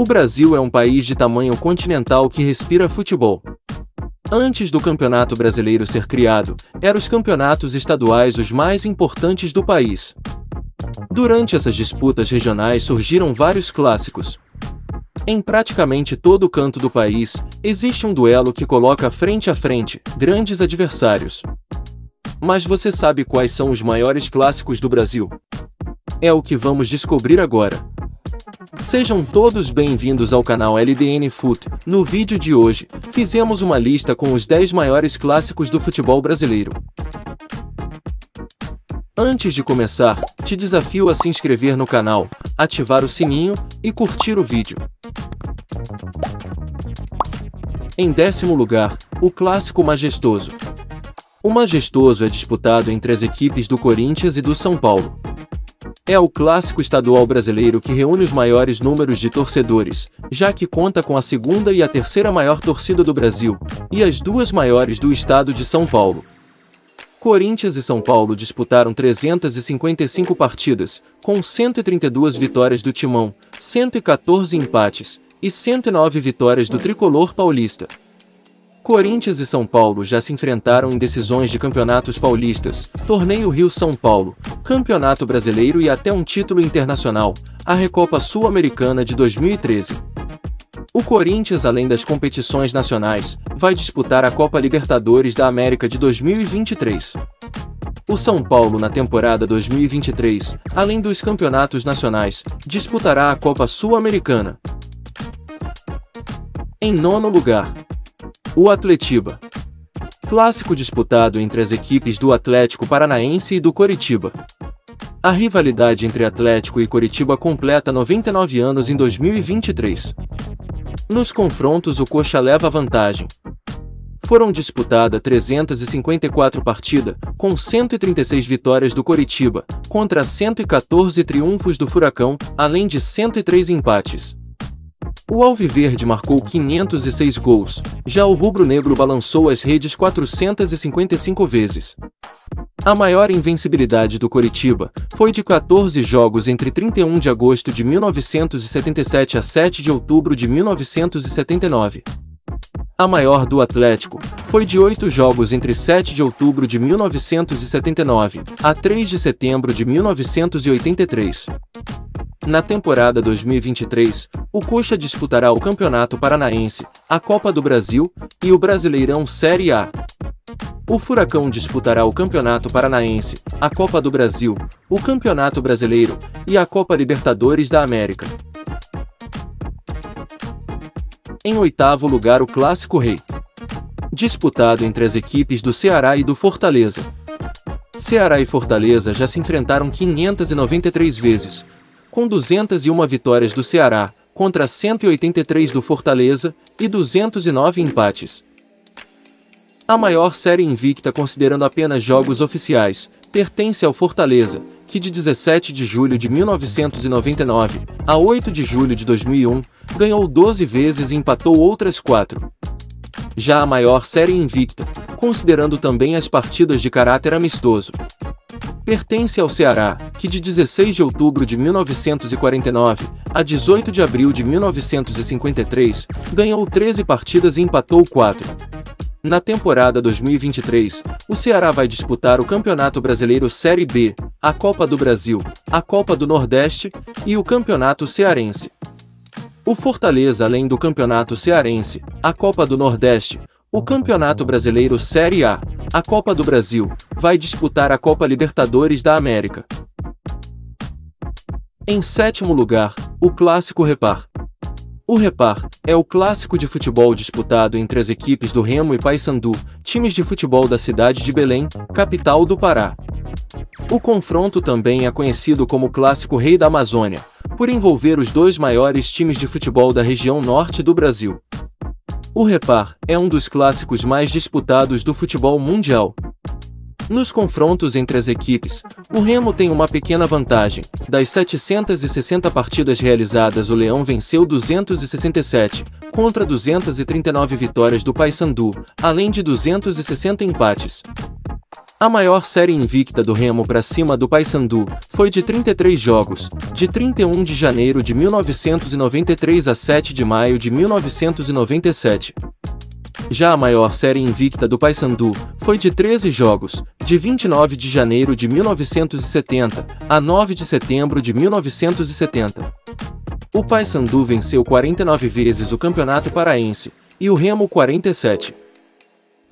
O Brasil é um país de tamanho continental que respira futebol. Antes do Campeonato Brasileiro ser criado, eram os campeonatos estaduais os mais importantes do país. Durante essas disputas regionais surgiram vários clássicos. Em praticamente todo canto do país, existe um duelo que coloca frente a frente grandes adversários. Mas você sabe quais são os maiores clássicos do Brasil? É o que vamos descobrir agora. Sejam todos bem-vindos ao canal LDN Foot. No vídeo de hoje, fizemos uma lista com os 10 maiores clássicos do futebol brasileiro. Antes de começar, te desafio a se inscrever no canal, ativar o sininho e curtir o vídeo. Em 10º lugar, o Clássico Majestoso. O Majestoso é disputado entre as equipes do Corinthians e do São Paulo. É o clássico estadual brasileiro que reúne os maiores números de torcedores, já que conta com a segunda e a terceira maior torcida do Brasil, e as duas maiores do estado de São Paulo. Corinthians e São Paulo disputaram 355 partidas, com 132 vitórias do Timão, 114 empates e 109 vitórias do tricolor paulista. Corinthians e São Paulo já se enfrentaram em decisões de campeonatos paulistas, Torneio Rio-São Paulo, Campeonato Brasileiro e até um título internacional, a Recopa Sul-Americana de 2013. O Corinthians, além das competições nacionais, vai disputar a Copa Libertadores da América de 2023. O São Paulo, na temporada 2023, além dos campeonatos nacionais, disputará a Copa Sul-Americana. Em 9º lugar, o Atletiba. Clássico disputado entre as equipes do Atlético Paranaense e do Coritiba. A rivalidade entre Atlético e Coritiba completa 99 anos em 2023. Nos confrontos o Coxa leva vantagem. Foram disputadas 354 partidas, com 136 vitórias do Coritiba, contra 114 triunfos do Furacão, além de 103 empates. O Alviverde marcou 506 gols, já o rubro-negro balançou as redes 455 vezes. A maior invencibilidade do Coritiba foi de 14 jogos entre 31 de agosto de 1977 a 7 de outubro de 1979. A maior do Atlético foi de 8 jogos entre 7 de outubro de 1979 a 3 de setembro de 1983. Na temporada 2023, o Coxa disputará o Campeonato Paranaense, a Copa do Brasil e o Brasileirão Série A. O Furacão disputará o Campeonato Paranaense, a Copa do Brasil, o Campeonato Brasileiro e a Copa Libertadores da América. Em 8º lugar, o Clássico Rei. Disputado entre as equipes do Ceará e do Fortaleza. Ceará e Fortaleza já se enfrentaram 593 vezes, com 201 vitórias do Ceará, contra 183 do Fortaleza, e 209 empates. A maior série invicta considerando apenas jogos oficiais, pertence ao Fortaleza, que de 17 de julho de 1999 a 8 de julho de 2001, ganhou 12 vezes e empatou outras 4. Já a maior série invicta, considerando também as partidas de caráter amistoso, pertence ao Ceará, que de 16 de outubro de 1949 a 18 de abril de 1953, ganhou 13 partidas e empatou 4. Na temporada 2023, o Ceará vai disputar o Campeonato Brasileiro Série B, a Copa do Brasil, a Copa do Nordeste e o Campeonato Cearense. O Fortaleza, além do Campeonato Cearense, a Copa do Nordeste, o Campeonato Brasileiro Série A, a Copa do Brasil, vai disputar a Copa Libertadores da América. Em 7º lugar, o Clássico Repar. O Repar é o clássico de futebol disputado entre as equipes do Remo e Paysandu, times de futebol da cidade de Belém, capital do Pará. O confronto também é conhecido como Clássico Rei da Amazônia, por envolver os dois maiores times de futebol da região norte do Brasil. O Repar é um dos clássicos mais disputados do futebol mundial. Nos confrontos entre as equipes, o Remo tem uma pequena vantagem. Das 760 partidas realizadas, o Leão venceu 267, contra 239 vitórias do Paysandu, além de 260 empates. A maior série invicta do Remo para cima do Paysandu foi de 33 jogos, de 31 de janeiro de 1993 a 7 de maio de 1997. Já a maior série invicta do Paysandu foi de 13 jogos, de 29 de janeiro de 1970 a 9 de setembro de 1970. O Paysandu venceu 49 vezes o Campeonato Paraense, e o Remo 47.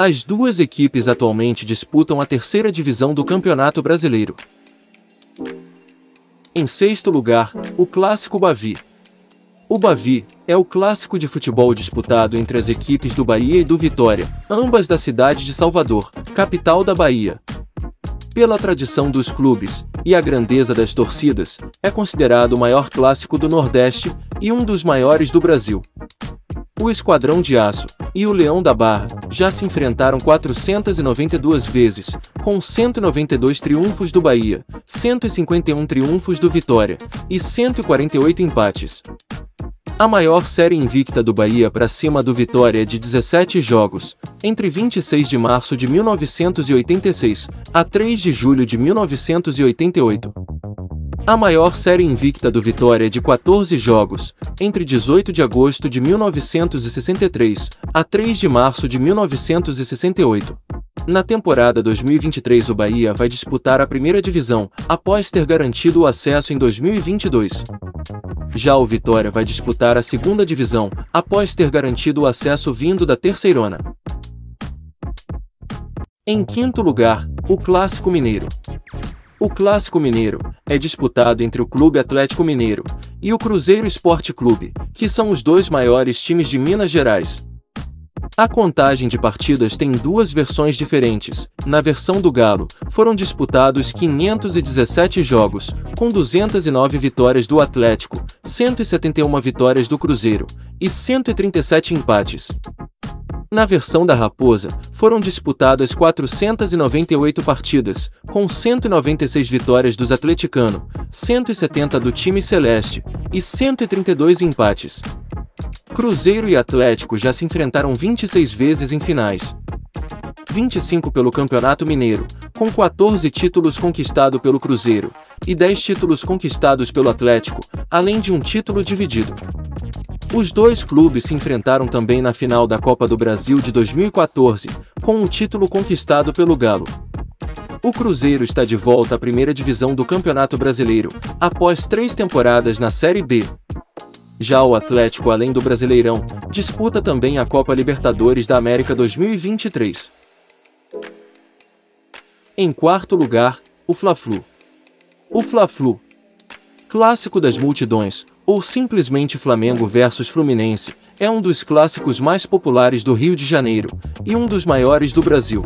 As duas equipes atualmente disputam a terceira divisão do Campeonato Brasileiro. Em sexto lugar, o Clássico Bavi. O Bavi é o clássico de futebol disputado entre as equipes do Bahia e do Vitória, ambas da cidade de Salvador, capital da Bahia. Pela tradição dos clubes e a grandeza das torcidas, é considerado o maior clássico do Nordeste e um dos maiores do Brasil. O Esquadrão de Aço e o Leão da Barra já se enfrentaram 492 vezes, com 192 triunfos do Bahia, 151 triunfos do Vitória e 148 empates. A maior série invicta do Bahia para cima do Vitória é de 17 jogos, entre 26 de março de 1986 a 3 de julho de 1988. A maior série invicta do Vitória é de 14 jogos, entre 18 de agosto de 1963 a 3 de março de 1968. Na temporada 2023 o Bahia vai disputar a primeira divisão, após ter garantido o acesso em 2022. Já o Vitória vai disputar a segunda divisão, após ter garantido o acesso vindo da Terceirona. Em quinto lugar, o Clássico Mineiro. O Clássico Mineiro é disputado entre o Clube Atlético Mineiro e o Cruzeiro Esporte Clube, que são os dois maiores times de Minas Gerais. A contagem de partidas tem duas versões diferentes. Na versão do Galo, foram disputados 517 jogos, com 209 vitórias do Atlético, 171 vitórias do Cruzeiro e 137 empates. Na versão da Raposa, foram disputadas 498 partidas, com 196 vitórias dos atleticanos, 170 do time celeste e 132 empates. Cruzeiro e Atlético já se enfrentaram 26 vezes em finais. 25 pelo Campeonato Mineiro, com 14 títulos conquistados pelo Cruzeiro e 10 títulos conquistados pelo Atlético, além de um título dividido. Os dois clubes se enfrentaram também na final da Copa do Brasil de 2014, com um título conquistado pelo Galo. O Cruzeiro está de volta à primeira divisão do Campeonato Brasileiro, após 3 temporadas na Série B. Já o Atlético, além do Brasileirão, disputa também a Copa Libertadores da América 2023. Em quarto lugar, o Fla-Flu. O Fla-Flu, clássico das multidões, ou simplesmente Flamengo versus Fluminense, é um dos clássicos mais populares do Rio de Janeiro e um dos maiores do Brasil.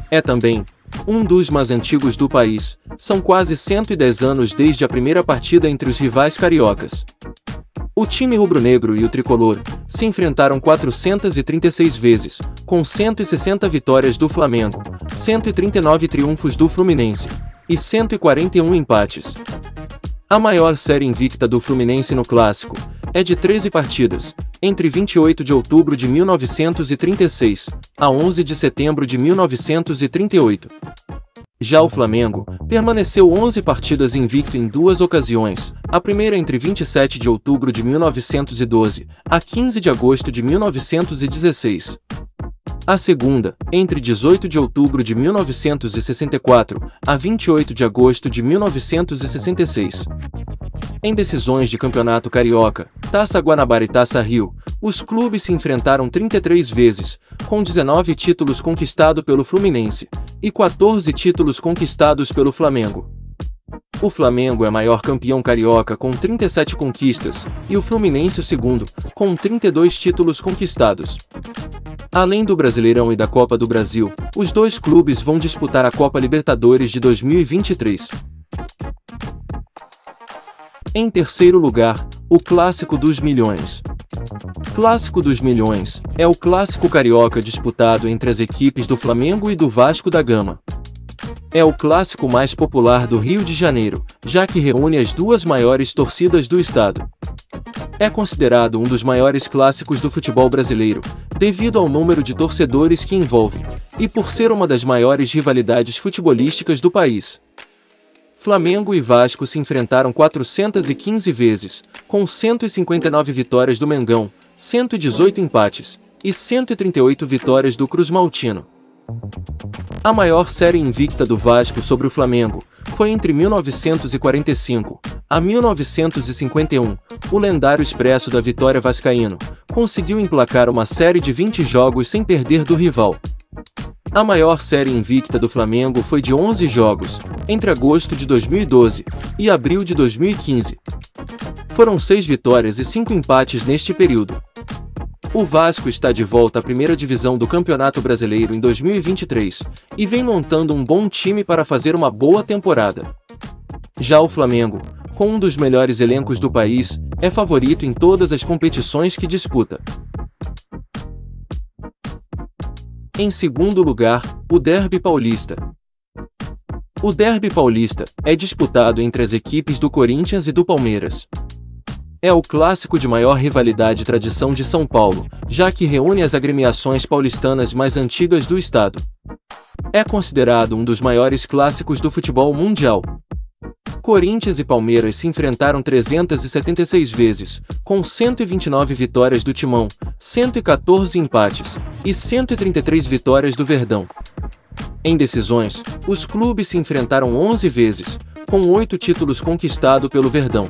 É também um dos mais antigos do país. São quase 110 anos desde a primeira partida entre os rivais cariocas. O time rubro-negro e o tricolor se enfrentaram 436 vezes, com 160 vitórias do Flamengo, 139 triunfos do Fluminense e 141 empates. A maior série invicta do Fluminense no clássico é de 13 partidas, entre 28 de outubro de 1936 a 11 de setembro de 1938. Já o Flamengo permaneceu 11 partidas invicto em 2 ocasiões, a primeira entre 27 de outubro de 1912 a 15 de agosto de 1916. A segunda, entre 18 de outubro de 1964 a 28 de agosto de 1966. Em decisões de Campeonato Carioca, Taça Guanabara e Taça Rio, os clubes se enfrentaram 33 vezes, com 19 títulos conquistados pelo Fluminense e 14 títulos conquistados pelo Flamengo. O Flamengo é maior campeão carioca com 37 conquistas, e o Fluminense o segundo, com 32 títulos conquistados. Além do Brasileirão e da Copa do Brasil, os dois clubes vão disputar a Copa Libertadores de 2023. Em terceiro lugar, o Clássico dos Milhões. Clássico dos Milhões é o clássico carioca disputado entre as equipes do Flamengo e do Vasco da Gama. É o clássico mais popular do Rio de Janeiro, já que reúne as duas maiores torcidas do estado. É considerado um dos maiores clássicos do futebol brasileiro, devido ao número de torcedores que envolve, e por ser uma das maiores rivalidades futebolísticas do país. Flamengo e Vasco se enfrentaram 415 vezes, com 159 vitórias do Mengão, 118 empates e 138 vitórias do Cruz-Maltino. A maior série invicta do Vasco sobre o Flamengo foi entre 1945 a 1951. O lendário Expresso da Vitória Vascaíno conseguiu emplacar uma série de 20 jogos sem perder do rival. A maior série invicta do Flamengo foi de 11 jogos, entre agosto de 2012 e abril de 2015. Foram 6 vitórias e 5 empates neste período. O Vasco está de volta à primeira divisão do Campeonato Brasileiro em 2023 e vem montando um bom time para fazer uma boa temporada. Já o Flamengo, com um dos melhores elencos do país, é favorito em todas as competições que disputa. Em segundo lugar, o Derby Paulista. O Derby Paulista é disputado entre as equipes do Corinthians e do Palmeiras. É o clássico de maior rivalidade e tradição de São Paulo, já que reúne as agremiações paulistanas mais antigas do estado. É considerado um dos maiores clássicos do futebol mundial. Corinthians e Palmeiras se enfrentaram 376 vezes, com 129 vitórias do Timão, 114 empates e 133 vitórias do Verdão. Em decisões, os clubes se enfrentaram 11 vezes, com 8 títulos conquistados pelo Verdão.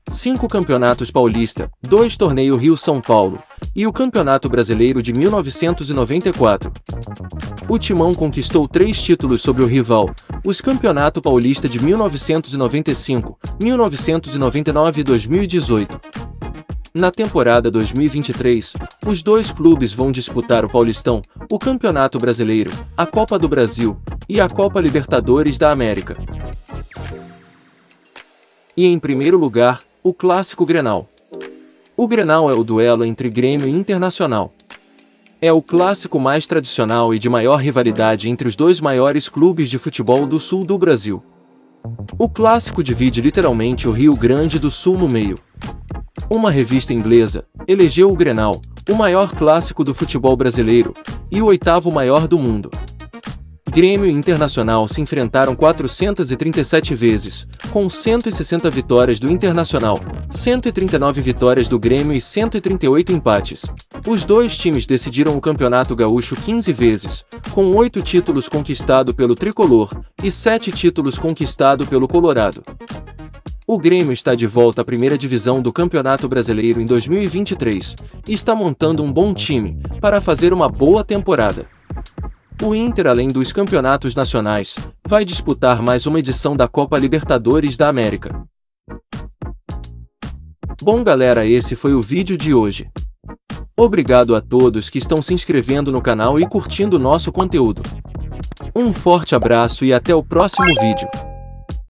5 campeonatos paulista, 2 torneio Rio-São Paulo e o Campeonato Brasileiro de 1994. O Timão conquistou 3 títulos sobre o rival, os Campeonato Paulista de 1995, 1999 e 2018. Na temporada 2023, os dois clubes vão disputar o Paulistão, o Campeonato Brasileiro, a Copa do Brasil e a Copa Libertadores da América. E em primeiro lugar, o Clássico Grenal. O Grenal é o duelo entre Grêmio e Internacional. É o clássico mais tradicional e de maior rivalidade entre os dois maiores clubes de futebol do sul do Brasil. O clássico divide literalmente o Rio Grande do Sul no meio. Uma revista inglesa elegeu o Grenal o maior clássico do futebol brasileiro e o 8º maior do mundo. Grêmio e Internacional se enfrentaram 437 vezes, com 160 vitórias do Internacional, 139 vitórias do Grêmio e 138 empates. Os dois times decidiram o Campeonato Gaúcho 15 vezes, com 8 títulos conquistados pelo Tricolor e 7 títulos conquistados pelo Colorado. O Grêmio está de volta à primeira divisão do Campeonato Brasileiro em 2023 e está montando um bom time para fazer uma boa temporada. O Inter, além dos campeonatos nacionais, vai disputar mais uma edição da Copa Libertadores da América. Bom galera, esse foi o vídeo de hoje. Obrigado a todos que estão se inscrevendo no canal e curtindo nosso conteúdo. Um forte abraço e até o próximo vídeo.